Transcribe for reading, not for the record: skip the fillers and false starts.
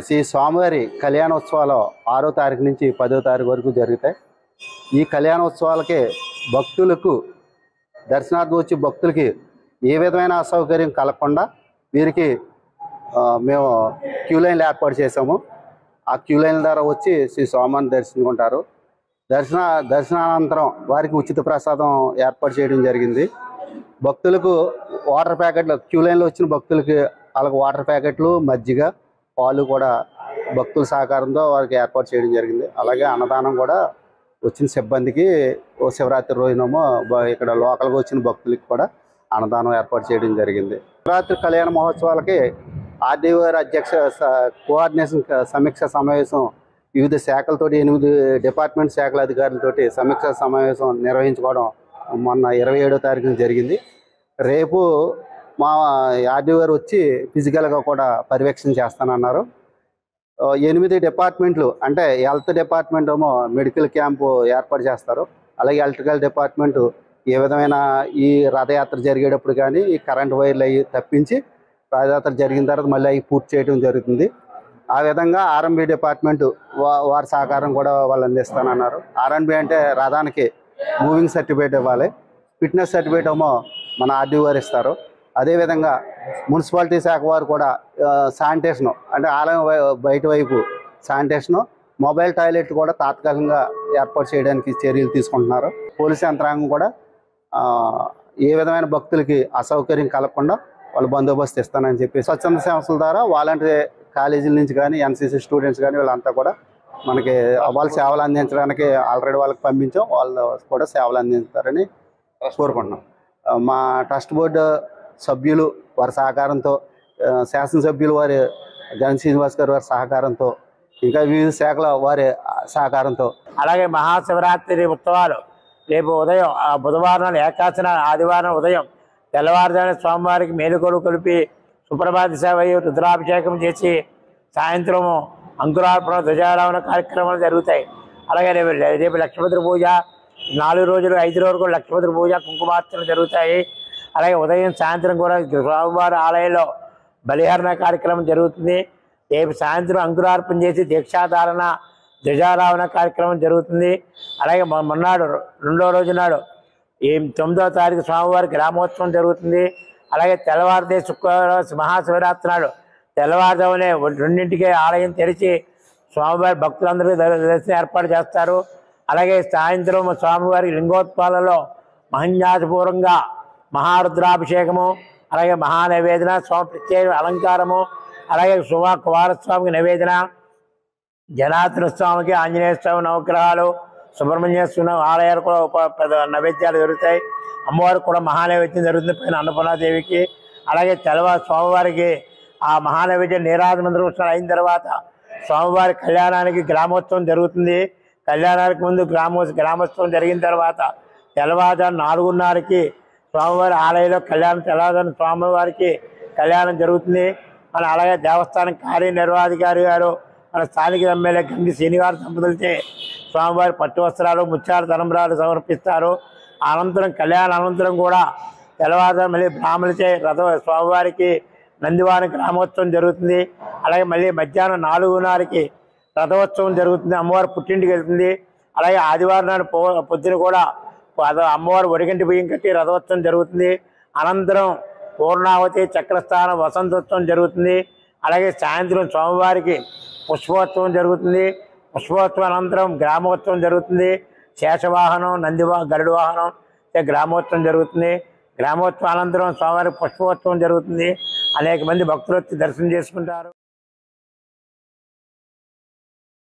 శ్రీ స్వామివారి కళ్యాణోత్సవాలు 6వ తారీఖు నుంచి 10వ తారీఖు వరకు జరుగుతాయి. ఈ కళ్యాణోత్సవాలకి భక్తులకు దర్శనార్థం వచ్చి భక్తులకి ఏ విధమైన అసౌకర్యం కలగకుండా వీరికి మేము క్యూ లైన్లు ఏర్పాటు చేసాము. ఆ క్యూ లైన్ ద్వారా వచ్చి శ్రీ స్వామివారిని దర్శించుకుంటారు. దర్శనానంతరం వారికి ఉచిత ప్రసాదం ఏర్పాటు చేయడం జరిగింది. భక్తులకు వాటర్ ప్యాకెట్లు, క్యూ లైన్లో వచ్చిన భక్తులకి వాళ్ళకి వాటర్ ప్యాకెట్లు, మజ్జిగ, పాలు కూడా భక్తుల సహకారంతో వారికి ఏర్పాటు చేయడం జరిగింది. అలాగే అన్నదానం కూడా వచ్చిన సిబ్బందికి శివరాత్రి రోజునేమో ఇక్కడ లోకల్గా వచ్చిన భక్తులకి కూడా అన్నదానం ఏర్పాటు చేయడం జరిగింది. శివరాత్రి కళ్యాణ మహోత్సవాలకి ఆర్డీఓ గారి అధ్యక్ష కోఆర్డినేషన్ సమీక్ష సమావేశం వివిధ శాఖలతో 8 డిపార్ట్మెంట్ శాఖల అధికారులతోటి సమీక్ష సమావేశం నిర్వహించుకోవడం మొన్న 27వ తారీఖున జరిగింది. రేపు మా ఆర్డీఓ గారు వచ్చి ఫిజికల్గా కూడా పర్యవేక్షణ చేస్తానన్నారు. 8 డిపార్ట్మెంట్లు అంటే హెల్త్ డిపార్ట్మెంట్ ఏమో మెడికల్ క్యాంపు ఏర్పాటు చేస్తారు. అలాగే ఎలక్ట్రికల్ డిపార్ట్మెంటు ఏ విధమైన ఈ రథయాత్ర జరిగేటప్పుడు కానీ ఈ కరెంట్ వైర్లు అవి తప్పించి రథయాత్ర జరిగిన తర్వాత మళ్ళీ అవి పూర్తి చేయడం జరుగుతుంది. ఆ విధంగా ఆర్ఎంబి డిపార్ట్మెంటు వారి సహకారం కూడా వాళ్ళు అందిస్తానన్నారు. ఆర్ఎంబి అంటే రథానికి మూవింగ్ సర్టిఫికేట్ ఇవ్వాలి, ఫిట్నెస్ సర్టిఫికేట్ ఏమో మన ఆర్డీఓ గారు ఇస్తారు. అదేవిధంగా మున్సిపాలిటీ శాఖ వారు కూడా శానిటేషను అంటే ఆలయం బయట వైపు శానిటేషను, మొబైల్ టాయిలెట్ కూడా తాత్కాలికంగా ఏర్పాటు చేయడానికి చర్యలు తీసుకుంటున్నారు. పోలీసు యంత్రాంగం కూడా ఏ విధమైన భక్తులకి అసౌకర్యం కలగకుండా వాళ్ళు బందోబస్తు ఇస్తానని చెప్పి స్వచ్ఛంద సంస్థల ద్వారా వాలంటీర్ కాలేజీల నుంచి కానీ ఎన్సీసీ స్టూడెంట్స్ కానీ వీళ్ళంతా కూడా మనకి వాళ్ళు సేవలు అందించడానికి ఆల్రెడీ వాళ్ళకి పంపించాం. వాళ్ళు కూడా సేవలు అందిస్తారని కోరుకుంటున్నాం. మా ట్రస్ట్ బోర్డు సభ్యులు వారి సహకారంతో, శాసనసభ్యులు వారి జగన్ శ్రీనివాస్ గారు వారి సహకారంతో, ఇంకా వివిధ శాఖల వారి సహకారంతో, అలాగే మహాశివరాత్రి ఉత్సవాలు రేపు ఉదయం బుధవారం ఏకాదశి ఆదివారం ఉదయం తెల్లవారుజామున స్వామివారికి మేలుకొలు కలిపి సుప్రభాత సేవ రుద్రాభిషేకం చేసి సాయంత్రం అంకురార్పణ ధ్వజారోహణ కార్యక్రమాలు జరుగుతాయి. అలాగే రేపు లక్ష్మీపతి పూజ 4 రోజులు 5 రోజులు కూడా లక్ష్మీపతి పూజ కుంకుమార్చన జరుగుతాయి. అలాగే ఉదయం సాయంత్రం కూడా స్వామివారి ఆలయంలో బలిహరణ కార్యక్రమం జరుగుతుంది. రేపు సాయంత్రం అంకురార్పణ చేసి దీక్షాధారణ ధ్వజారోహణ కార్యక్రమం జరుగుతుంది. అలాగే మొన్నాడు 2వ రోజు నాడు 9వ తారీఖు స్వామివారి గ్రామోత్సవం జరుగుతుంది. అలాగే తెల్లవారితే శుక్రవారం మహాశివరాత్రి నాడు తెల్లవారుజామునే 2ంటికే ఆలయం తెరిచి స్వామివారి భక్తులందరికీ దర్శనం ఏర్పాటు చేస్తారు. అలాగే సాయంత్రం స్వామివారి లింగోత్సవాలలో మహన్యాసపూర్వంగా మహారుద్రాభిషేకము, అలాగే మహానైవేదన, స్వామి ప్రత్యేక అలంకారము, అలాగే కుమారస్వామికి నైవేదన, జనార్దన స్వామికి, ఆంజనేయ స్వామి నవగ్రహాలు, సుబ్రహ్మణ్య స్వామి ఆలయాలు కూడా నైవేద్యాలు జరుగుతాయి. అమ్మవారికి కూడా మహానైవేద్యం జరుగుతుంది పైన అన్నపూర్ణాదేవికి. అలాగే తెల్లవారు స్వామివారికి ఆ మహానైవేద్యం నీరాజనందరం అయిన తర్వాత స్వామివారి కళ్యాణానికి గ్రామోత్సవం జరుగుతుంది. కళ్యాణానికి ముందు గ్రామోత్సవం జరిగిన తర్వాత తెల్లవారుజాము 4:30కి స్వామివారి ఆలయంలో తెల్లవారుజాము స్వామివారికి కళ్యాణం జరుగుతుంది. మన అలాగే దేవస్థానం కార్యనిర్వాహాధికారి గారు మన స్థానిక ఎమ్మెల్యే గంగి శ్రీనివాస్ దంపతులచే స్వామివారి పట్టు వస్త్రాలు, ముత్యాల తలంబ్రాలు సమర్పిస్తారు. అనంతరం కళ్యాణ అనంతరం కూడా తెల్లవారుజాము మళ్ళీ బ్రాహ్మణులచే స్వామివారికి నందివారం గ్రామోత్సవం జరుగుతుంది. అలాగే మళ్ళీ మధ్యాహ్నం 4:30కి రథోత్సవం జరుగుతుంది. అమ్మవారు పుట్టింటికి వెళ్తుంది. అలాగే ఆదివారం నాడు పొద్దున కూడా అమ్మవారు ఒడిగంటి బియ్యం కట్టి రథోత్సవం జరుగుతుంది. అనంతరం పూర్ణావతి చక్రస్థానం వసంతోత్సవం జరుగుతుంది. అలాగే సాయంత్రం స్వామివారికి పుష్పోత్సవం జరుగుతుంది. పుష్పోత్సవం అనంతరం గ్రామోత్సవం జరుగుతుంది. శేషవాహనం, గరుడు వాహనం గ్రామోత్సవం జరుగుతుంది. గ్రామోత్సవం అనంతరం స్వామివారికి పుష్పోత్సవం జరుగుతుంది. అనేక మంది భక్తులు వచ్చి దర్శనం చేసుకుంటారు.